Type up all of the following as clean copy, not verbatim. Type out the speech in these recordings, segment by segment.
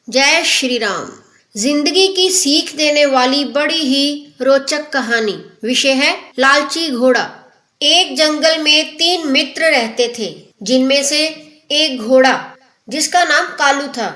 जय श्री राम। जिंदगी की सीख देने वाली बड़ी ही रोचक कहानी। विषय है लालची घोड़ा। एक जंगल में 3 मित्र रहते थे, जिनमें से एक घोड़ा जिसका नाम कालू था,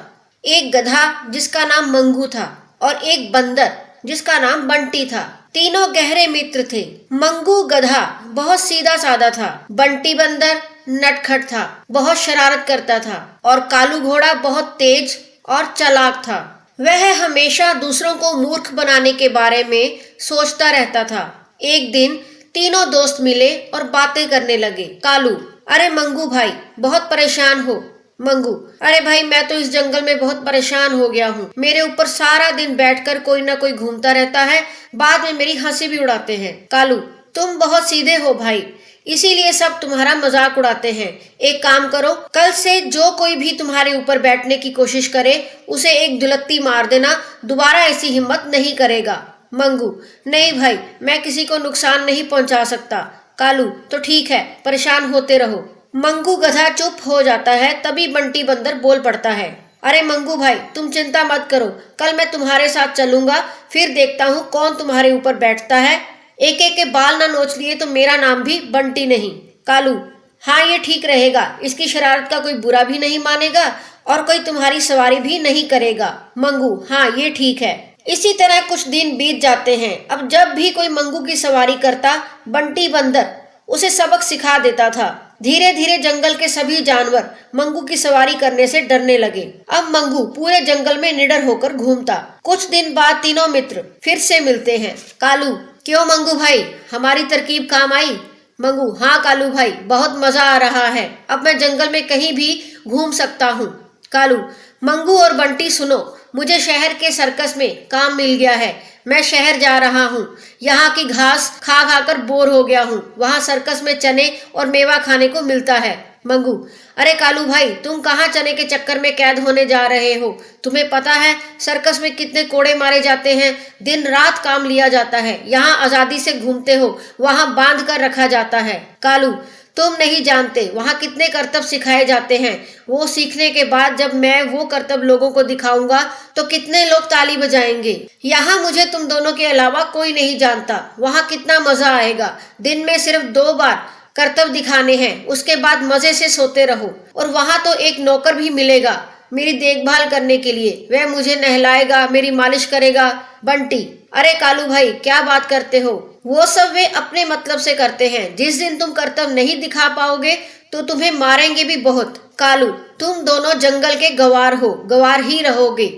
एक गधा जिसका नाम मंगू था और एक बंदर जिसका नाम बंटी था। तीनों गहरे मित्र थे। मंगू गधा बहुत सीधा साधा था, बंटी बंदर नटखट था, बहुत शरारत करता था और कालू घोड़ा बहुत तेज और चालाक था। वह हमेशा दूसरों को मूर्ख बनाने के बारे में सोचता रहता था। एक दिन तीनों दोस्त मिले और बातें करने लगे। कालू: अरे मंगू भाई, बहुत परेशान हो। मंगू: अरे भाई, मैं तो इस जंगल में बहुत परेशान हो गया हूँ। मेरे ऊपर सारा दिन बैठकर कोई ना कोई घूमता रहता है, बाद में मेरी हंसी भी उड़ाते हैं। कालू: तुम बहुत सीधे हो भाई, इसीलिए सब तुम्हारा मजाक उड़ाते हैं। एक काम करो, कल से जो कोई भी तुम्हारे ऊपर बैठने की कोशिश करे उसे एक दुलत्ती मार देना, दोबारा ऐसी हिम्मत नहीं करेगा। मंगू: नहीं भाई, मैं किसी को नुकसान नहीं पहुंचा सकता। कालू: तो ठीक है, परेशान होते रहो। मंगू गधा चुप हो जाता है। तभी बंटी बंदर बोल पड़ता है: अरे मंगू भाई, तुम चिंता मत करो, कल मैं तुम्हारे साथ चलूंगा, फिर देखता हूँ कौन तुम्हारे ऊपर बैठता है। एक एक के बाल ना नोच लिए तो मेरा नाम भी बंटी नहीं। कालू: हाँ, ये ठीक रहेगा, इसकी शरारत का कोई बुरा भी नहीं मानेगा और कोई तुम्हारी सवारी भी नहीं करेगा। मंगू: हाँ, ये ठीक है। इसी तरह कुछ दिन बीत जाते हैं। अब जब भी कोई मंगू की सवारी करता, बंटी बंदर उसे सबक सिखा देता था। धीरे धीरे जंगल के सभी जानवर मंगू की सवारी करने से डरने लगे। अब मंगू पूरे जंगल में निडर होकर घूमता। कुछ दिन बाद तीनों मित्र फिर से मिलते हैं। कालू: क्यों मंगू भाई, हमारी तरकीब काम आई? मंगू: हाँ कालू भाई, बहुत मजा आ रहा है, अब मैं जंगल में कहीं भी घूम सकता हूँ। कालू: मंगू और बंटी सुनो, मुझे शहर के सर्कस में काम मिल गया है। मैं शहर जा रहा हूँ, यहाँ की घास खा खा कर बोर हो गया हूँ। वहाँ सर्कस में चने और मेवा खाने को मिलता है। मंगू: अरे कालू भाई, तुम कहाँ चने के चक्कर में कैद होने जा रहे हो? तुम्हें पता है सर्कस में कितने कोड़े मारे जाते हैं, दिन रात काम लिया जाता है। यहाँ आजादी से घूमते हो, वहाँ बांध कर रखा जाता है। कालू: तुम नहीं जानते वहाँ कितने करतब सिखाए जाते हैं। वो सीखने के बाद जब मैं वो करतब लोगों को दिखाऊंगा तो कितने लोग ताली बजाएंगे। यहाँ मुझे तुम दोनों के अलावा कोई नहीं जानता। वहाँ कितना मजा आएगा। दिन में सिर्फ 2 बार करतब दिखाने हैं, उसके बाद मजे से सोते रहो। और वहाँ तो एक नौकर भी मिलेगा मेरी देखभाल करने के लिए, वह मुझे नहलाएगा, मेरी मालिश करेगा। बंटी: अरे कालू भाई, क्या बात करते हो? वो सब वे अपने मतलब से करते हैं। जिस दिन तुम करतब नहीं दिखा पाओगे तो तुम्हें मारेंगे भी बहुत। कालू: तुम दोनों जंगल के गवार हो, गवार ही रहोगे।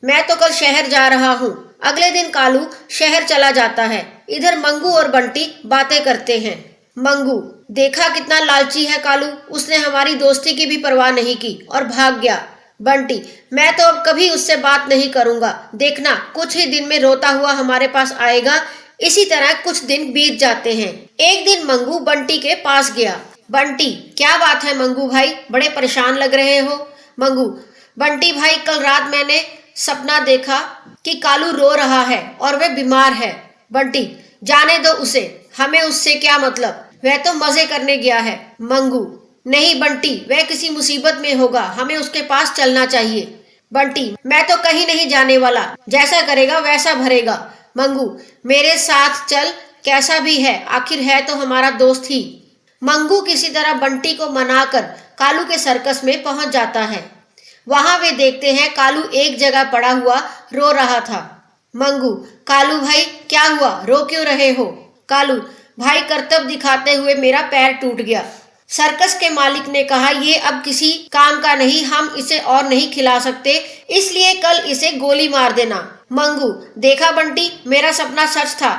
मैं तो कल शहर जा रहा हूँ। अगले दिन कालू शहर चला जाता है। इधर मंगू और बंटी बातें करते हैं। मंगू: देखा कितना लालची है कालू, उसने हमारी दोस्ती की भी परवाह नहीं की और भाग गया। बंटी: मैं तो अब कभी उससे बात नहीं करूंगा, देखना कुछ ही दिन में रोता हुआ हमारे पास आएगा। इसी तरह कुछ दिन बीत जाते हैं। एक दिन मंगू बंटी के पास गया। बंटी: क्या बात है मंगू भाई, बड़े परेशान लग रहे हो? मंगू: बंटी भाई, कल रात मैंने सपना देखा कि कालू रो रहा है और वह बीमार है। बंटी: जाने दो उसे, हमें उससे क्या मतलब, वह तो मजे करने गया है। मंगू: नहीं बंटी, वह किसी मुसीबत में होगा, हमें उसके पास चलना चाहिए। बंटी: मैं तो कहीं नहीं जाने वाला, जैसा करेगा वैसा भरेगा। मंगू: मेरे साथ चल, कैसा भी है आखिर है तो हमारा दोस्त ही। मंगू किसी तरह बंटी को मनाकर कालू के सर्कस में पहुंच जाता है। वहां वे देखते हैं कालू एक जगह पड़ा हुआ रो रहा था। मंगू: कालू भाई, क्या हुआ, रो क्यों रहे हो? कालू: भाई, करतब दिखाते हुए मेरा पैर टूट गया। सर्कस के मालिक ने कहा ये अब किसी काम का नहीं, हम इसे और नहीं खिला सकते, इसलिए कल इसे गोली मार देना। मंगू: देखा बंटी, मेरा सपना सच था,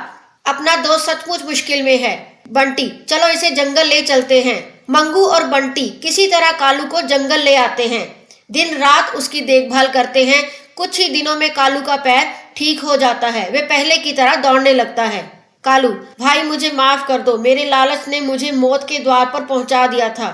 अपना दोस्त सचमुच मुश्किल में है। बंटी: चलो इसे जंगल ले चलते हैं। मंगू और बंटी किसी तरह कालू को जंगल ले आते हैं। दिन रात उसकी देखभाल करते हैं। कुछ ही दिनों में कालू का पैर ठीक हो जाता है, वे पहले की तरह दौड़ने लगता है। कालू: भाई मुझे माफ कर दो, मेरे लालच ने मुझे मौत के द्वार पर पहुंचा दिया था।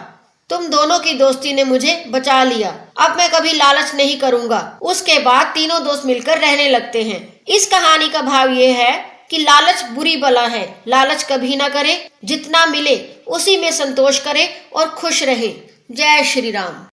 तुम दोनों की दोस्ती ने मुझे बचा लिया, अब मैं कभी लालच नहीं करूंगा। उसके बाद तीनों दोस्त मिलकर रहने लगते हैं। इस कहानी का भाव ये है कि लालच बुरी बला है। लालच कभी ना करें, जितना मिले उसी में संतोष करें और खुश रहें। जय श्री राम।